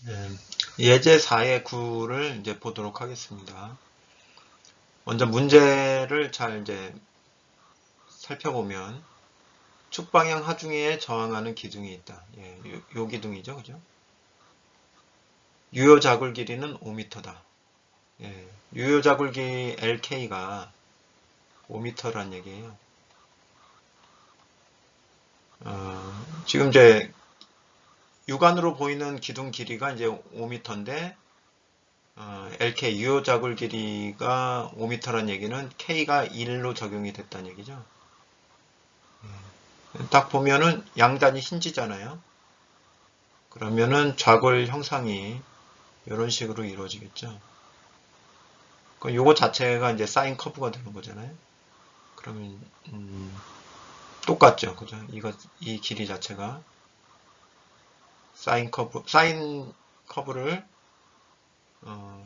네, 예제 4의 9를 이제 보도록 하겠습니다. 먼저 문제를 잘 이제 살펴보면 축방향 하중에 저항하는 기둥이 있다. 예, 요 기둥이죠, 그죠? 유효 자굴 길이는 5m다. 예, 유효 자굴 길이 LK가 5m란 얘기예요. 지금 이제 육안으로 보이는 기둥 길이가 이제 5m인데 LK 유효 자굴 길이가 5m란 얘기는 K가 1로 적용이 됐다는 얘기죠. 딱 보면은 양단이 흰지잖아요. 그러면은 좌골 형상이 이런 식으로 이루어지겠죠. 그럼 요거 자체가 이제 사인 커브가 되는 거잖아요. 그러면 똑같죠, 그죠? 이 길이 자체가 사인 커브를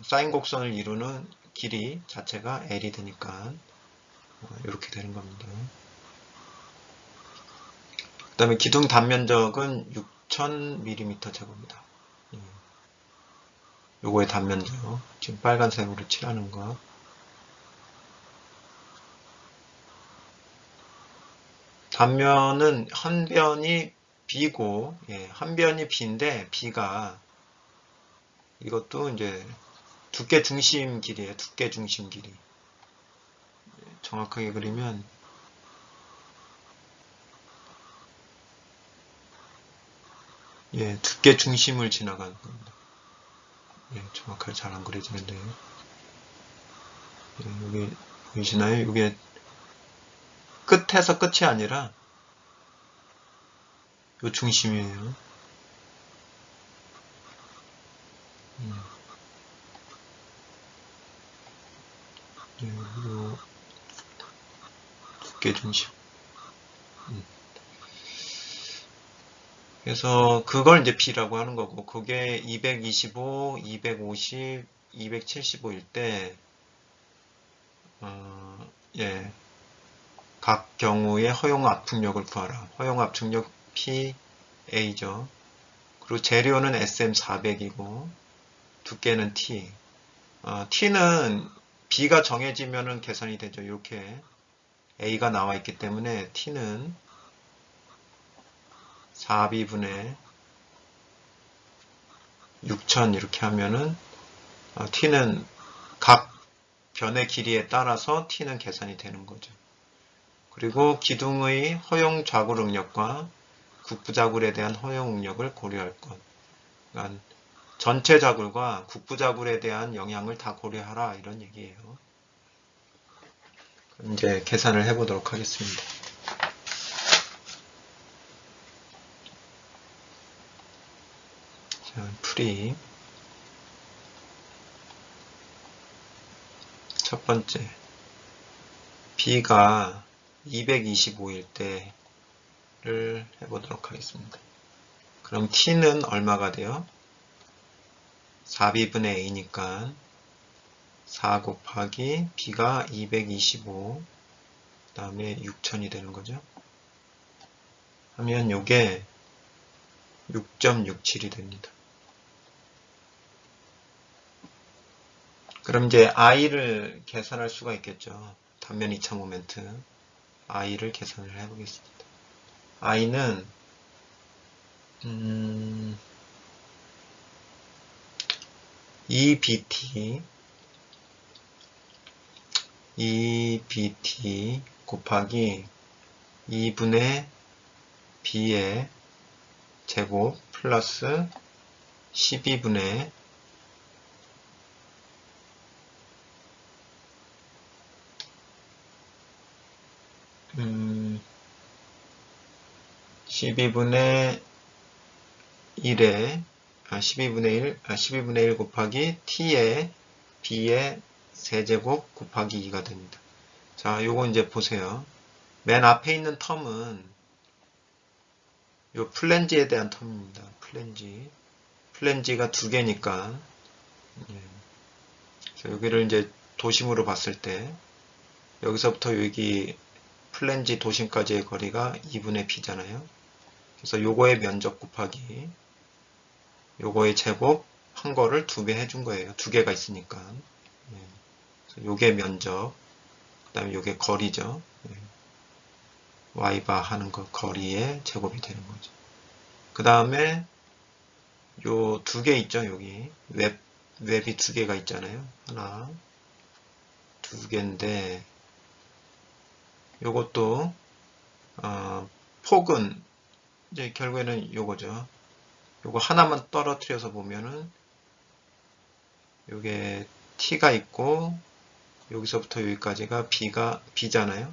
사인 곡선을 이루는 길이 자체가 L이 되니까 이렇게 되는 겁니다. 그 다음에 기둥 단면적은 6000mm 제곱입니다. 요거의 단면적, 지금 빨간색으로 칠하는 거. 단면은 한 변이 B고, 예, 한 변이 B인데, B가 이것도 이제 두께 중심 길이에요. 두께 중심 길이. 정확하게 그리면, 예, 두께 중심을 지나가는 겁니다. 예, 정확하게 잘 안 그려지는데요. 예, 여기 보이시나요? 이게 끝에서 끝이 아니라 요 중심이에요. 예, 요 두께 중심. 그래서 그걸 이제 B라고 하는 거고, 그게 225, 250, 275일 때, 예, 각 경우의 허용 압축력을 구하라. 허용 압축력 PA죠. 그리고 재료는 SM400이고, 두께는 T. T는 B가 정해지면은 계산이 되죠. 이렇게 A가 나와 있기 때문에 T는 4B분의 6000 이렇게 하면은 T는 각 변의 길이에 따라서 T는 계산이 되는 거죠. 그리고 기둥의 허용 좌굴 응력과 국부자굴에 대한 허용 응력을 고려할 것. 그러니까 전체 자굴과 국부자굴에 대한 영향을 다 고려하라 이런 얘기예요. 이제 계산을 해보도록 하겠습니다. 자, 풀이 첫 번째 B가 225일 때를 해보도록 하겠습니다. 그럼 T는 얼마가 돼요? 4B분의 A니까 4 곱하기 B가 225 그 다음에 6000이 되는 거죠. 하면 요게 6.67이 됩니다. 그럼 이제 I를 계산할 수가 있겠죠. 단면 2차 모멘트 I를 계산을 해보겠습니다. I는 2BT 곱하기 2분의 B의 제곱 플러스 12분의 12분의 1에 12분의 1 곱하기 T의 B의 세제곱 곱하기 2가 됩니다. 자, 요거 이제 보세요. 맨 앞에 있는 텀은 요 플랜지에 대한 텀입니다. 플랜지가 두 개니까 여기를 이제 도심으로 봤을 때 여기서부터 여기 플랜지 도심까지의 거리가 2분의 B잖아요. 그래서 요거의 면적 곱하기 요거의 제곱 한 거를 2배 해준 거예요. 2개가 있으니까. 예. 요게 면적, 그 다음에 요게 거리죠. 예. y바 하는 거 거리의 제곱이 되는 거죠. 그 다음에 요 2개 있죠. 여기 웹이 2개가 있잖아요. 하나, 2개인데 요것도 폭은 이제 결국에는 요거죠. 요거 하나만 떨어뜨려서 보면은 요게 t가 있고 여기서부터 여기까지가 b잖아요.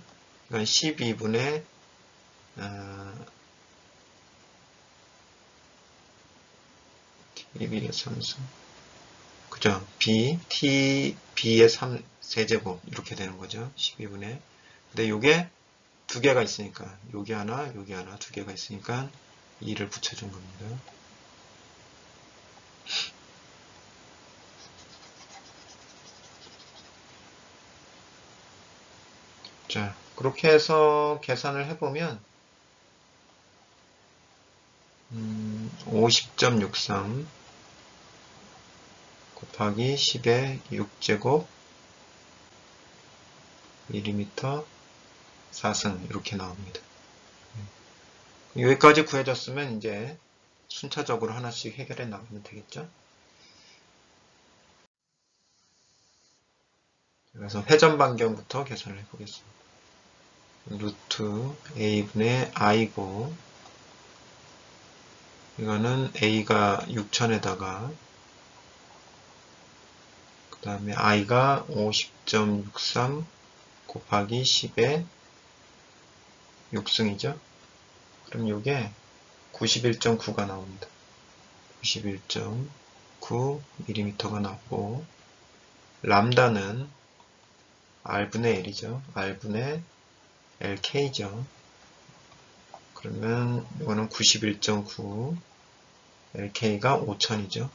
이건 12분의 12의 3승 그죠? b의 3세제곱 이렇게 되는 거죠. 12분의 근데 요게 2개가 있으니까 여기 하나 2개가 있으니까 2를 붙여준 겁니다. 자, 그렇게 해서 계산을 해보면 50.63 곱하기 10의 6제곱 밀리미터 4승 이렇게 나옵니다. 여기까지 구해졌으면 이제 순차적으로 하나씩 해결해 나가면 되겠죠. 그래서 회전 반경부터 계산을 해보겠습니다. 루트 a분의 i고 이거는 a가 6000에다가 그 다음에 i가 50.63 곱하기 10의 6승이죠. 그럼 이게 91.9가 나옵니다. 91.9mm가 나오고 람다는 R분의 L이죠. R분의 LK죠. 그러면 이거는 91.9 LK가 5000이죠.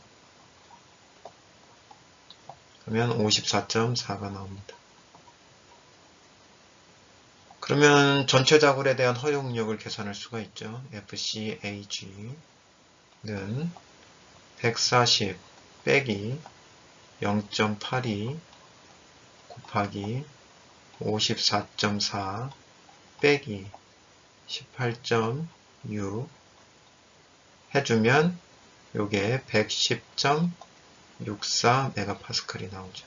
그러면 54.4가 나옵니다. 그러면 전체 자굴에 대한 허용력을 계산할 수가 있죠. FCAG는 140 빼기 0.82 곱하기 54.4 빼기 18.6 해주면 요게 110.64 메가파스칼이 나오죠.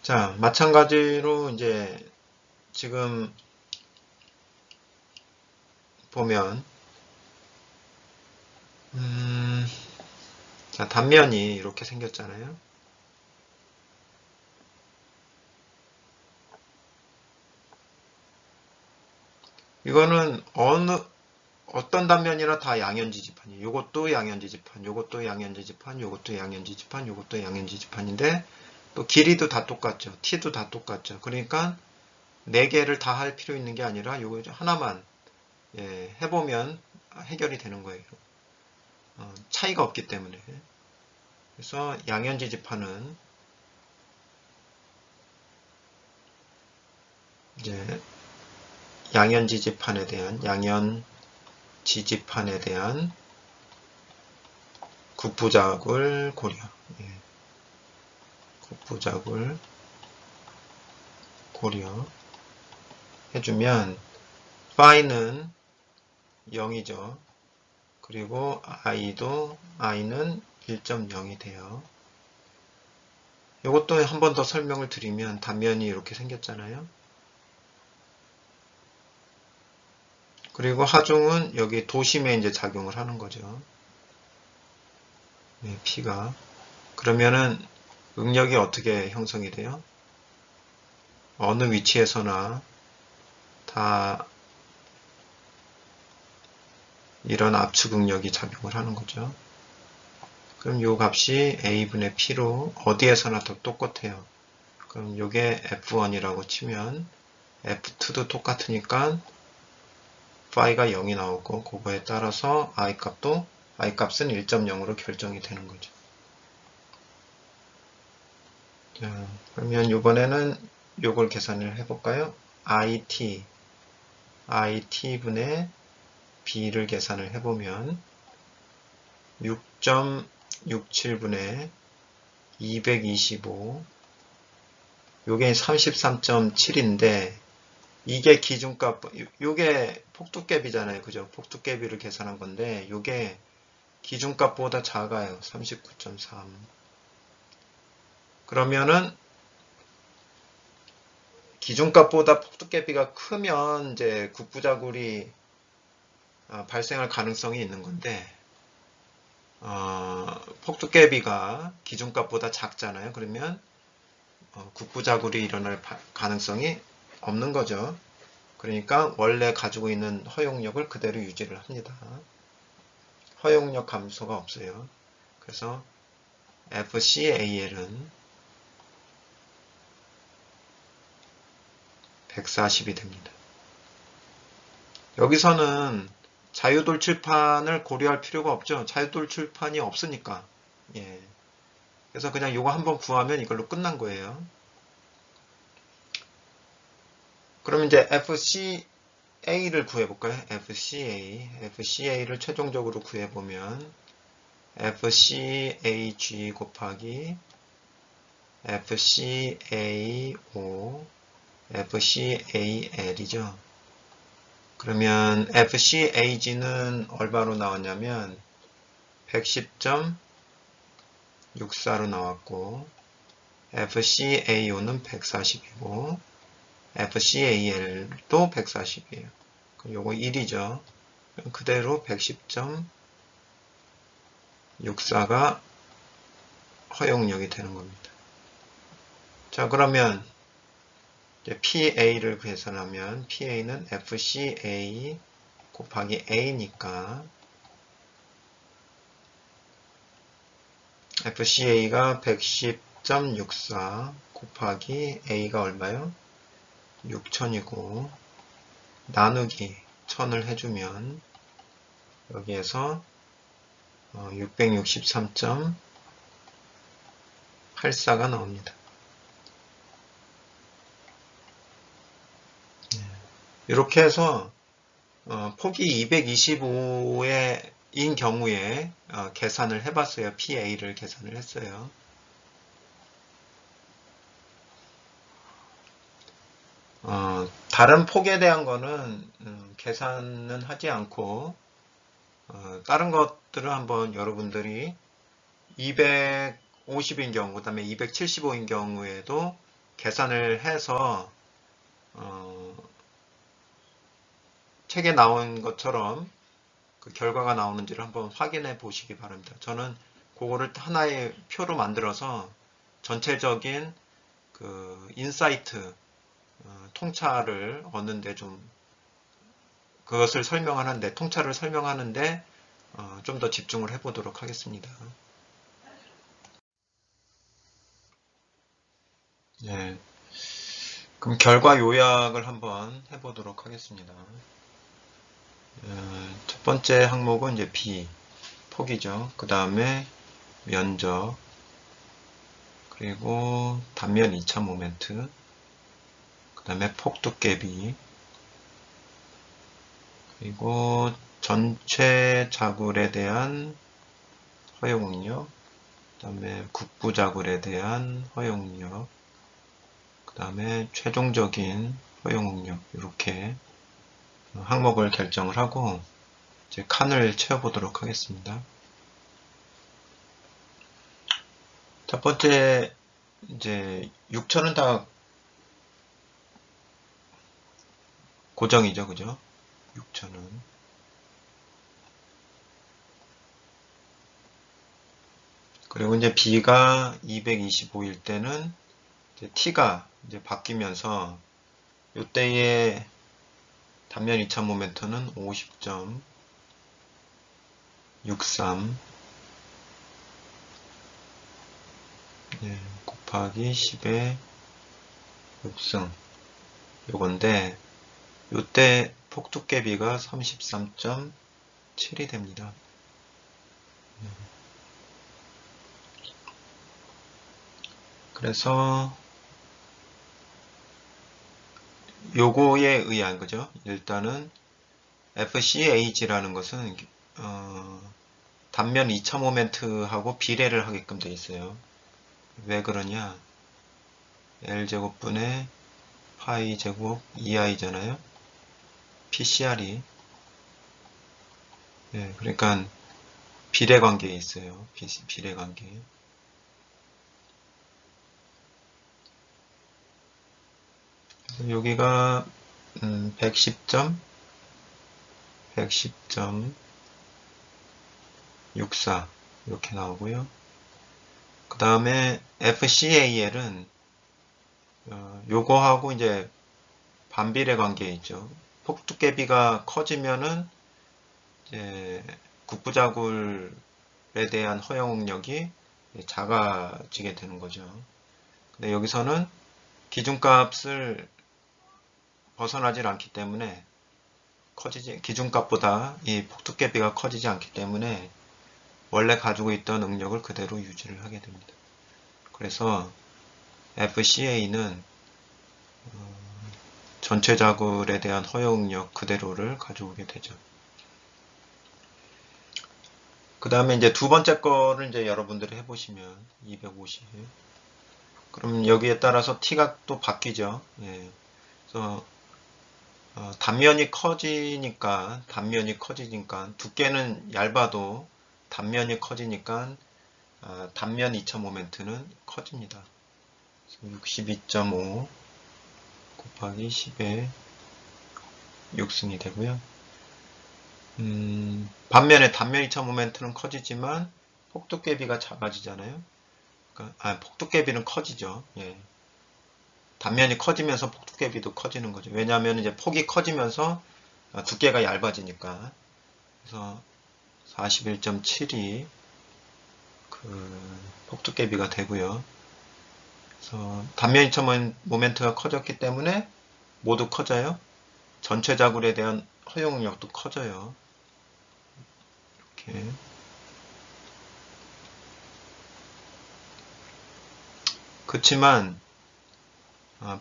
자, 마찬가지로 이제 지금 보면 자, 단면이 이렇게 생겼잖아요. 이거는 어떤 단면이나 다 양현지지판이에요. 요것도 양현지지판, 요것도 양현지지판, 요것도 양현지지판, 요것도 양현지지판인데 또 길이도 다 똑같죠. t도 다 똑같죠. 그러니까 4개를 다 할 필요 있는 게 아니라 요거 하나만 해보면 해결이 되는 거예요. 차이가 없기 때문에. 그래서 양현지지판은 이제 양현지지판에 대한 국부작을 고려. 국부작을 고려 해주면 phi는 0이죠. 그리고 i는 1.0이 돼요. 이것도 한 번 더 설명을 드리면 단면이 이렇게 생겼잖아요. 그리고 하중은 여기 도심에 이제 작용을 하는 거죠. P가. 그러면은 응력이 어떻게 형성이 돼요? 어느 위치에서나 다 이런 압축 응력이 작용을 하는 거죠. 그럼 요 값이 A분의 P로 어디에서나 다 똑같아요. 그럼 요게 F1이라고 치면 F2도 똑같으니까 phi가 0이 나오고 그거에 따라서 i값은 1.0으로 결정이 되는 거죠. 자, 그러면 이번에는 요걸 계산을 해볼까요? it분의 b를 계산을 해보면 6.67분의 225 요게 33.7인데 이게 기준값, 요게 폭두값이잖아요. 그죠? 폭두값비를 계산한 건데 요게 기준값보다 작아요. 39.3. 그러면은 기준값보다 폭두값비가 크면 이제 국부자굴이 발생할 가능성이 있는 건데 폭두값비가 기준값보다 작잖아요. 그러면 국부자굴이 일어날 가능성이 없는 거죠. 그러니까 원래 가지고 있는 허용력을 그대로 유지를 합니다. 허용력 감소가 없어요. 그래서 FCAL은 140이 됩니다. 여기서는 자유돌출판을 고려할 필요가 없죠. 자유돌출판이 없으니까. 예. 그래서 그냥 이거 한번 구하면 이걸로 끝난 거예요. 그럼 이제 FCA를 구해볼까요? FCA를 최종적으로 구해보면 FCAG 곱하기 FCAO FCAL이죠. 그러면 FCAG는 얼마로 나왔냐면 110.64로 나왔고 FCAO는 140이고 FCAL도 140이에요. 그럼 요거 1이죠. 그대로 110.64가 허용력이 되는 겁니다. 자, 그러면 PA를 계산하면 PA는 FCA 곱하기 A니까 FCA가 110.64 곱하기 A가 얼마요? 6000이고 나누기 1000을 해주면 여기에서 663.84가 나옵니다. 이렇게 해서 폭이 225인 경우에 계산을 해봤어요. PA를 계산을 했어요. 다른 폭에 대한 거는 계산은 하지 않고 다른 것들을 한번 여러분들이 250인 경우, 그 다음에 275인 경우에도 계산을 해서 책에 나온 것처럼 그 결과가 나오는지를 한번 확인해 보시기 바랍니다. 저는 그거를 하나의 표로 만들어서 전체적인 그 인사이트 통찰을 얻는데 좀 그것을 설명하는데 통찰을 설명하는데 좀 더 집중을 해 보도록 하겠습니다. 네. 그럼 결과 요약을 한번 해 보도록 하겠습니다. 첫 번째 항목은 이제 B 폭이죠. 그 다음에 면적, 그리고 단면 2차 모멘트, 그 다음에 폭 두께비, 그리고 전체 자굴에 대한 허용력, 그 다음에 국부 자굴에 대한 허용력, 그 다음에 최종적인 허용력, 이렇게 항목을 결정을 하고 이제 칸을 채워보도록 하겠습니다. 첫 번째 이제 6천은 다 고정이죠, 그죠? 6천은. 그리고 이제 B가 225일 때는 이제 T가 이제 바뀌면서 이때의 단면 2차 모멘트는 50.63 곱하기 10의 6승 요건데 요때 폭두께비가 33.7이 됩니다. 그래서 요거에 의한 거죠. 일단은 FCAG라는 것은 단면 2차 모멘트하고 비례를 하게끔 되어 있어요. 왜 그러냐? L제곱분의 파이 제곱 2i잖아요. PCR이. 예, 그러니까 비례 관계에 있어요. 비례 관계. 여기가 110점 110.64 이렇게 나오고요. 그 다음에 FCAL은 요거하고 이제 반비례 관계에 있죠. 폭두께비가 커지면은 이제 국부자굴에 대한 허용력이 작아지게 되는 거죠. 근데 여기서는 기준값을 벗어나질 않기 때문에 기준값보다 이 폭두께비가 커지지 않기 때문에 원래 가지고 있던 응력을 그대로 유지를 하게 됩니다. 그래서 FCA는 전체 자굴에 대한 허용력 그대로를 가져오게 되죠. 그 다음에 이제 두 번째 거를 이제 여러분들이 해보시면 250. 그럼 여기에 따라서 T가 또 바뀌죠. 예. 그래서 단면이 커지니까 두께는 얇아도 단면이 커지니까 단면 2차 모멘트는 커집니다. 62.5 곱하기 10의 6승이 되고요. 반면에 단면 2차 모멘트는 커지지만 폭두께비가 작아지잖아요. 그러니까, 폭두께비는 커지죠. 예. 단면이 커지면서 폭두께비도 커지는 거죠. 왜냐하면 이제 폭이 커지면서 두께가 얇아지니까. 그래서 41.7이 그 폭두께비가 되고요. 그래서 단면 2차 모멘트가 커졌기 때문에 모두 커져요. 전체 자굴에 대한 허용력도 커져요. 이렇게. 그렇지만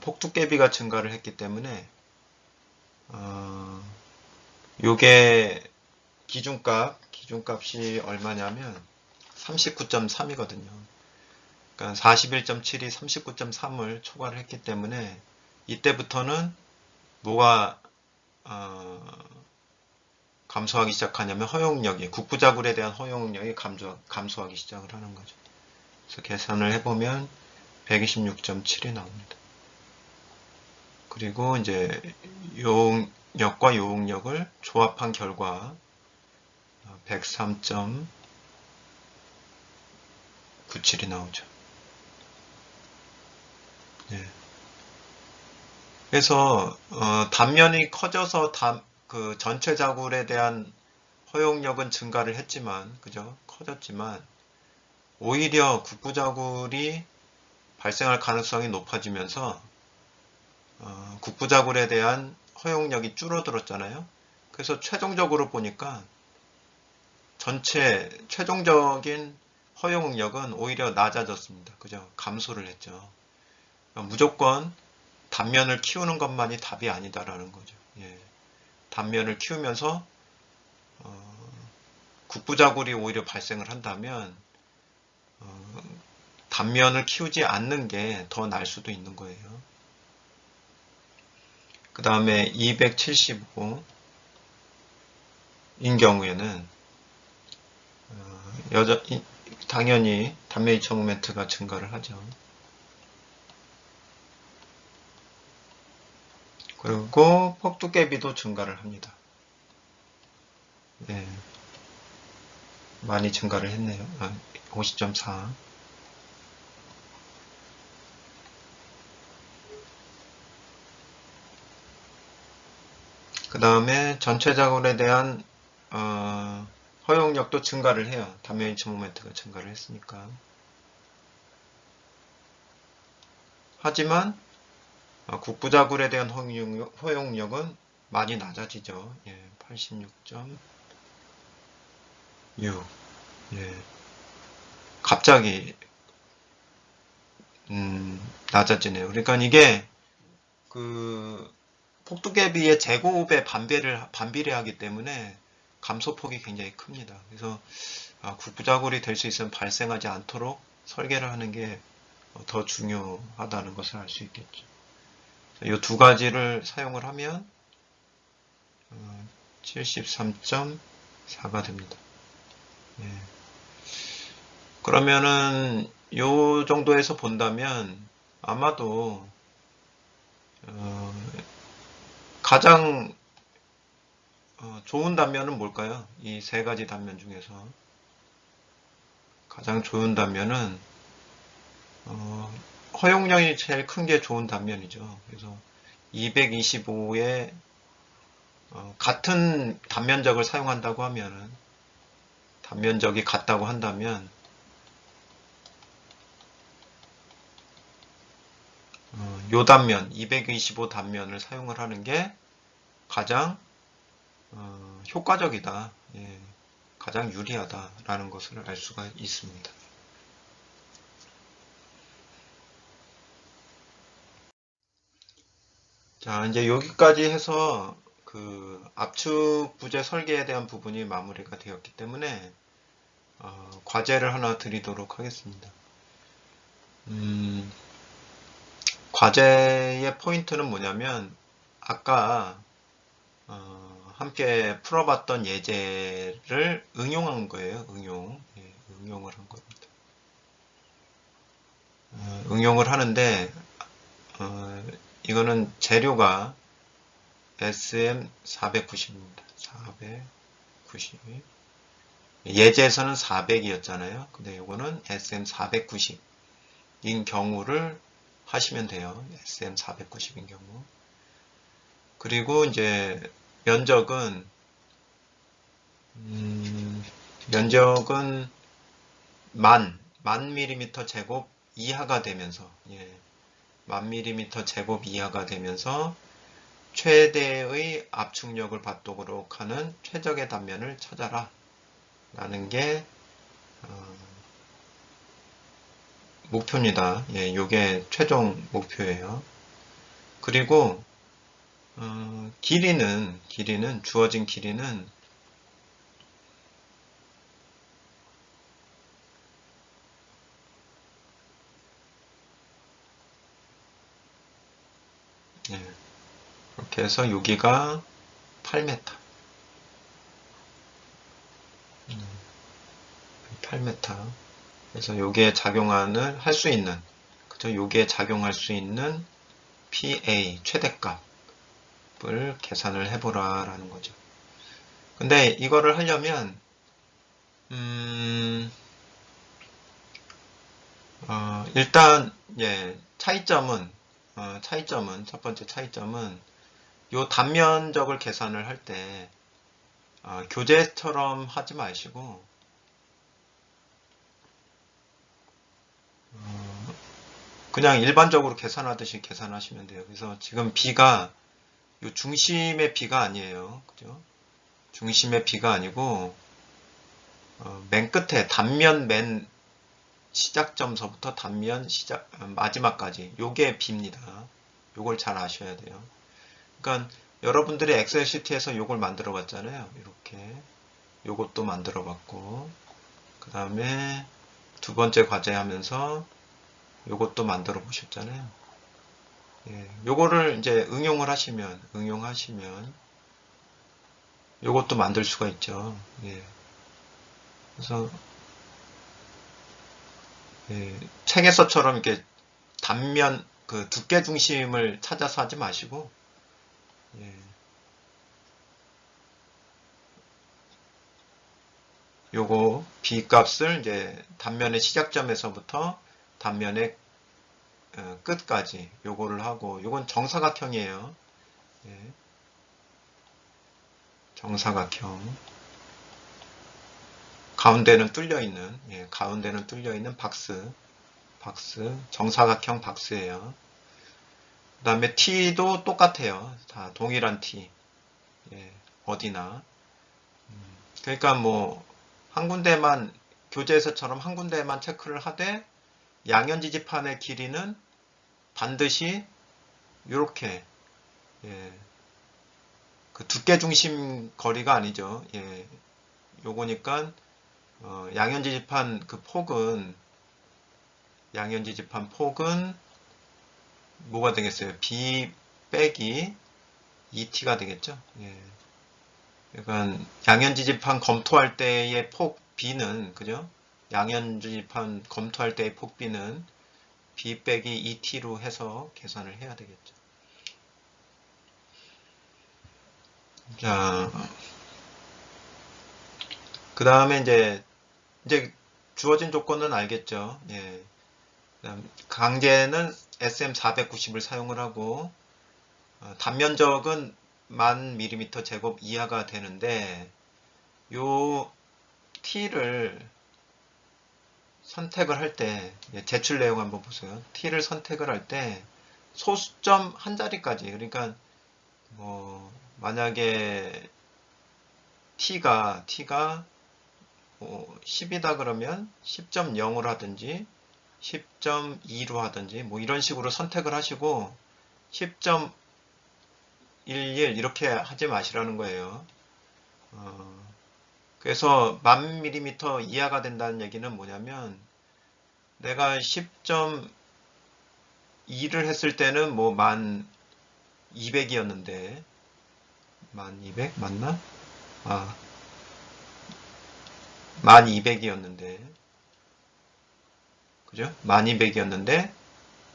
폭두께비가 증가를 했기 때문에 요게 기준값이 얼마냐면 39.3이거든요. 그러니까 41.7이 39.3을 초과를 했기 때문에 이때부터는 뭐가 감소하기 시작하냐면 허용력이 국부자굴에 대한 허용력이 감소하기 시작을 하는 거죠. 그래서 계산을 해보면 126.7이 나옵니다. 그리고 이제 요응력과 요응력을 조합한 결과 103.97이 나오죠. 네. 그래서 단면이 커져서 그 전체 자굴에 대한 허용력은 증가를 했지만, 그죠? 커졌지만 오히려 국부자굴이 발생할 가능성이 높아지면서 국부자굴에 대한 허용력이 줄어들었잖아요. 그래서 최종적으로 보니까 최종적인 허용력은 오히려 낮아졌습니다. 그죠? 감소를 했죠. 무조건 단면을 키우는 것만이 답이 아니다라는 거죠. 예. 단면을 키우면서 국부자굴이 오히려 발생을 한다면 단면을 키우지 않는 게 더 나을 수도 있는 거예요. 그 다음에 275인 경우에는 당연히 단면 2차 모멘트가 증가를 하죠. 그리고 폭두께비도 증가를 합니다. 네. 많이 증가를 했네요. 50.4. 그 다음에 전체 자굴에 대한 허용력도 증가를 해요. 단면 2차 모멘트가 증가를 했으니까. 하지만 국부자굴에 대한 허용력은 많이 낮아지죠. 예, 86.6. 예, 갑자기 낮아지네요. 그러니까 이게 그 폭두께비의 제곱에 반비례하기 때문에 감소폭이 굉장히 큽니다. 그래서 국부작울이 될 수 있으면 발생하지 않도록 설계를 하는 게 더 중요하다는 것을 알 수 있겠죠. 이 두 가지를 사용을 하면 73.4가 됩니다. 예. 그러면은 요 정도에서 본다면 아마도 가장 좋은 단면은 뭘까요? 이 세 가지 단면 중에서 가장 좋은 단면은 허용량이 제일 큰 게 좋은 단면이죠. 그래서 225에 같은 단면적을 사용한다고 하면은 단면적이 같다고 한다면 요 단면 225 단면을 사용을 하는 게 가장 효과적이다. 예, 가장 유리하다라는 것을 알 수가 있습니다. 자, 이제 여기까지 해서 그 압축 부재 설계에 대한 부분이 마무리가 되었기 때문에 과제를 하나 드리도록 하겠습니다. 과제의 포인트는 뭐냐면 아까 함께 풀어봤던 예제를 응용한 거예요. 응용을 한 겁니다. 응용을 하는데 이거는 재료가 SM490입니다. 490. 예제에서는 400이었잖아요. 근데 이거는 SM490인 경우를 하시면 돼요. SM490인 경우. 그리고 이제 면적은 만 밀리미터 제곱 이하가 되면서 만 밀리미터 제곱 이하가 되면서 최대의 압축력을 받도록 하는 최적의 단면을 찾아라 라는 게 목표입니다. 요게 최종 목표예요. 그리고 길이는 주어진 길이는 이렇게 해서 여기가 8m. 8m. 그래서 여기에 작용을 할 수 있는, 그죠? 여기에 작용할 수 있는 PA 최대값을 계산을 해보라 라는 거죠. 근데 이거를 하려면 일단 차이점은 첫 번째 차이점은 요 단면적을 계산을 할 때 교재처럼 하지 마시고 그냥 일반적으로 계산하듯이 계산하시면 돼요. 그래서 지금 B가 요 중심의 B가 아니에요. 그죠? 중심의 B가 아니고 맨 끝에 단면 맨 시작점서부터 단면 마지막까지 요게 B입니다. 요걸 잘 아셔야 돼요. 그러니까 여러분들이 엑셀 시트에서 요걸 만들어 봤잖아요. 이렇게 요것도 만들어 봤고 그 다음에 두 번째 과제 하면서 요것도 만들어 보셨잖아요. 요거를 이제 응용하시면 요것도 만들 수가 있죠. 그래서 책에서처럼 이렇게 단면 그 두께 중심을 찾아서 하지 마시고 요거 B 값을 이제 단면의 시작점에서부터 단면의 끝까지 요거를 하고 요건 정사각형이에요. 정사각형. 가운데는 뚫려 있는 박스 정사각형 박스예요. 그 다음에 T도 똑같아요. 다 동일한 T. 어디나. 그러니까 뭐 한 군데만 교재에서처럼 한 군데만 체크를 하되 양현지지판의 길이는 반드시 이렇게 그 두께 중심 거리가 아니죠. 요거니까 양현지지판 그 폭은 뭐가 되겠어요? B 빼기 2t가 되겠죠? 예. 그러니까 양현지지판 검토할 때의 폭 B는 그죠? 양현지지판 검토할 때의 폭 B는 B 빼기 2t로 해서 계산을 해야 되겠죠. 자, 그 다음에 이제 주어진 조건은 알겠죠? 예. 강제는 SM490을 사용을 하고 단면적은 1000mm 제곱 이하가 되는데 요 T를 선택을 할 때 제출 내용 한번 보세요. T를 선택을 할 때 소수점 한 자리까지 그러니까 뭐 만약에 T가 10이다 그러면 10.0으로 하든지 10.2로 하든지 뭐 이런 식으로 선택을 하시고 10.11 이렇게 하지 마시라는 거예요. 그래서 1000mm 이하가 된다는 얘기는 뭐냐면 내가 10.2를 했을 때는 뭐 1200이었는데 1200 맞나? 1200이었는데 그죠? 1200이었는데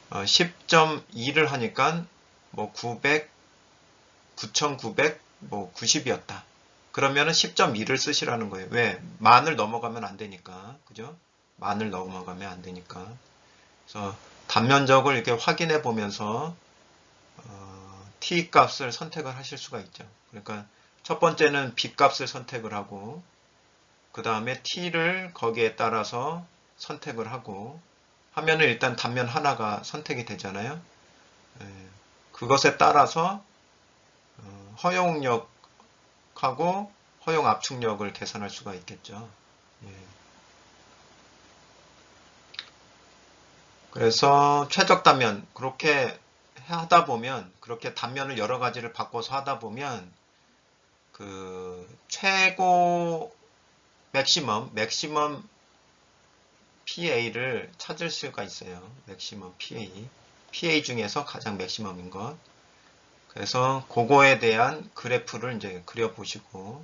10.2를 하니까 뭐 9900, 뭐 90이었다. 그러면은 10.2를 쓰시라는 거예요. 왜? 만을 넘어가면 안 되니까. 그죠? 만을 넘어가면 안 되니까. 그래서 단면적을 이렇게 확인해 보면서 t 값을 선택을 하실 수가 있죠. 그러니까 첫 번째는 b 값을 선택을 하고 그 다음에 t를 거기에 따라서 선택을 하고 하면은 일단 단면 하나가 선택이 되잖아요. 그것에 따라서 허용력하고 허용 압축력을 계산할 수가 있겠죠. 예. 그래서 최적 단면 그렇게 하다 보면 그렇게 단면을 여러 가지를 바꿔서 하다 보면 그 최고 맥시멈 PA를 찾을 수가 있어요. 맥시멈 PA 중에서 가장 맥시멈인 것. 그래서 그거에 대한 그래프를 이제 그려보시고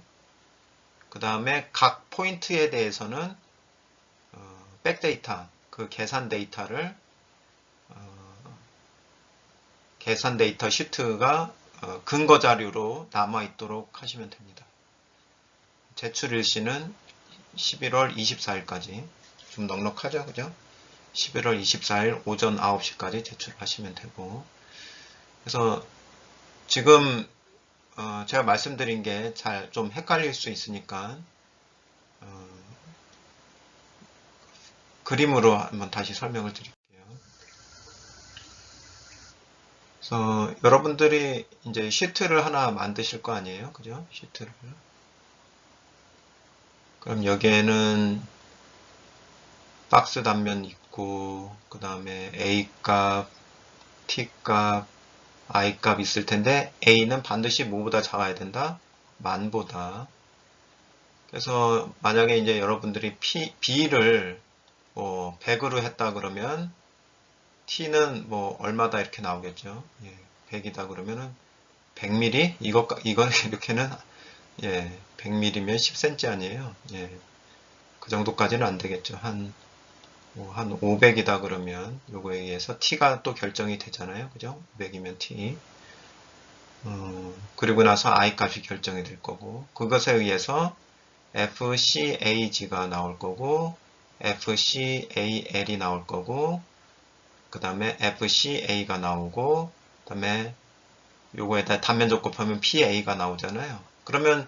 그 다음에 각 포인트에 대해서는 백데이터, 그 계산 데이터 시트가 근거 자료로 남아 있도록 하시면 됩니다. 제출 일시는 11월 24일까지 좀 넉넉하죠, 그죠? 11월 24일 오전 9시까지 제출하시면 되고 그래서 지금 제가 말씀드린 게 잘 좀 헷갈릴 수 있으니까 그림으로 한번 다시 설명을 드릴게요. 그래서 여러분들이 이제 시트를 하나 만드실 거 아니에요, 그죠? 시트를. 그럼 여기에는 박스 단면 있고 그 다음에 A 값, T 값, I 값 있을 텐데 A는 반드시 뭐보다 작아야 된다? 만보다. 그래서 만약에 이제 여러분들이 B를 뭐 100으로 했다 그러면 T는 뭐 얼마다 이렇게 나오겠죠. 예, 100이다 그러면은 100mm? 이거 이렇게는 예, 100mm면 10cm 아니에요. 예, 그 정도까지는 안 되겠죠. 한 500이다 그러면 요거에 의해서 T가 또 결정이 되잖아요. 그죠? 500이면 T. 그리고 나서 I 값이 결정이 될 거고 그것에 의해서 FCAG가 나올 거고 FCAL이 나올 거고 그 다음에 FCA가 나오고 그 다음에 요거에다 단면적 곱하면 PA가 나오잖아요. 그러면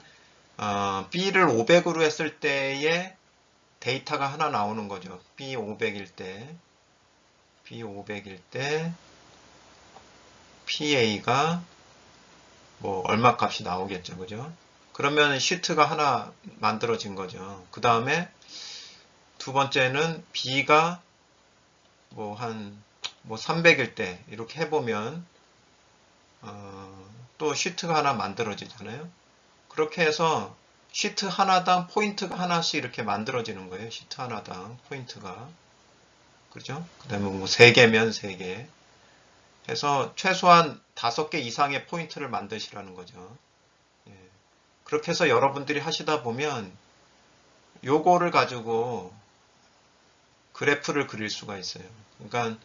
B를 500으로 했을 때의 데이터가 하나 나오는 거죠. B 500일 때 PA가 뭐 얼마 값이 나오겠죠. 그죠? 그러면 시트가 하나 만들어진 거죠. 그 다음에 두 번째는 B가 뭐 300일 때 이렇게 해보면 또 시트가 하나 만들어지잖아요. 그렇게 해서 시트 하나당 포인트가 하나씩 이렇게 만들어지는 거예요. 시트 하나당 포인트가. 그죠? 그 다음에 뭐 3개면 3개. 해서 최소한 5개 이상의 포인트를 만드시라는 거죠. 예. 그렇게 해서 여러분들이 하시다 보면 요거를 가지고 그래프를 그릴 수가 있어요. 그러니까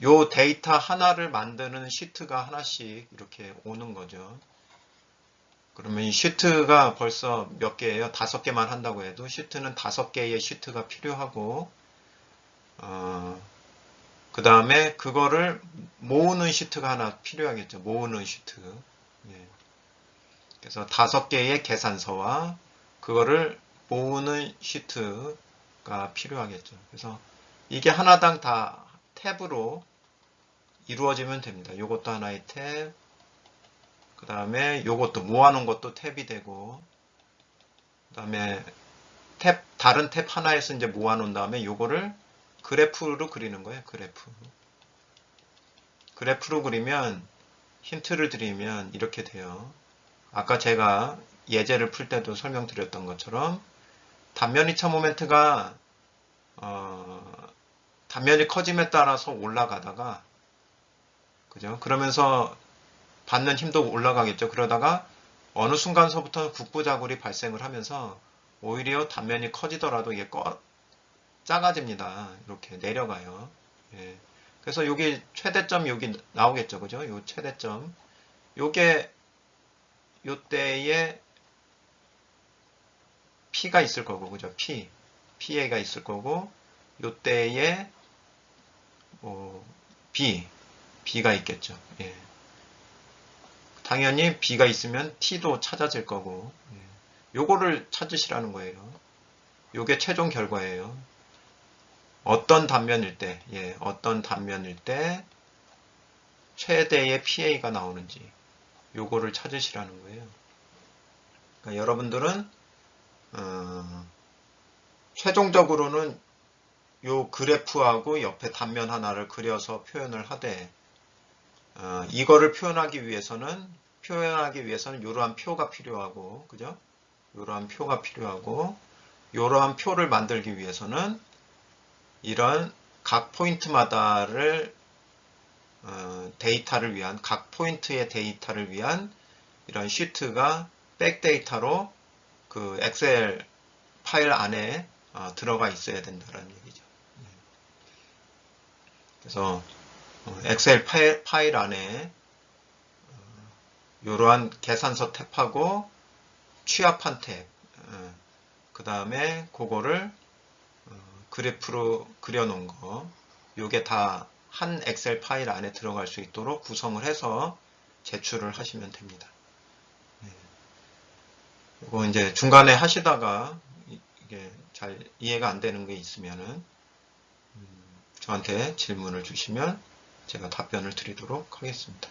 요 데이터 하나를 만드는 시트가 하나씩 이렇게 오는 거죠. 그러면 이 시트가 벌써 몇 개예요? 5개만 한다고 해도 시트는 5개의 시트가 필요하고 그 다음에 그거를 모으는 시트가 하나 필요하겠죠. 모으는 시트. 예. 그래서 5개의 계산서와 그거를 모으는 시트가 필요하겠죠. 그래서 이게 하나당 다 탭으로 이루어지면 됩니다. 요것도 하나의 탭, 그 다음에 요것도 모아놓은 것도 탭이 되고, 그 다음에 탭, 다른 탭 하나에서 이제 모아놓은 다음에 요거를 그래프로 그리는 거예요. 그래프. 그래프로 그리면 힌트를 드리면 이렇게 돼요. 아까 제가 예제를 풀 때도 설명드렸던 것처럼 단면이차 모멘트가 단면이 커짐에 따라서 올라가다가 그죠? 그러면서 받는 힘도 올라가겠죠. 그러다가 어느 순간서부터 국부자굴이 발생을 하면서 오히려 단면이 커지더라도 이게 작아집니다. 이렇게 내려가요. 예. 그래서 여기 최대점 여기 나오겠죠. 그죠? 요 최대점. 요게 요때에 P가 있을 거고, 그죠? PA가 있을 거고, 요때에 B가 있겠죠. 예. 당연히 B가 있으면 T도 찾아질 거고, 예. 요거를 찾으시라는 거예요. 요게 최종 결과예요. 어떤 단면일 때, 어떤 단면일 때 최대의 PA가 나오는지 요거를 찾으시라는 거예요. 그러니까 여러분들은 최종적으로는 요 그래프하고 옆에 단면 하나를 그려서 표현을 하되 이거를 표현하기 위해서는 이러한 표가 필요하고, 그죠? 이러한 표가 필요하고, 이러한 표를 만들기 위해서는 이런 각 포인트마다를 데이터를 위한 각 포인트의 데이터를 위한 이런 시트가 백데이터로 그 엑셀 파일 안에 들어가 있어야 된다는 얘기죠. 그래서 엑셀 파일 안에 이러한 계산서 탭하고 취합한 탭, 그 다음에 그거를 그래프로 그려놓은 거, 요게 다 한 엑셀 파일 안에 들어갈 수 있도록 구성을 해서 제출을 하시면 됩니다. 이거 이제 중간에 하시다가 이게 잘 이해가 안 되는 게 있으면은 저한테 질문을 주시면 제가 답변을 드리도록 하겠습니다.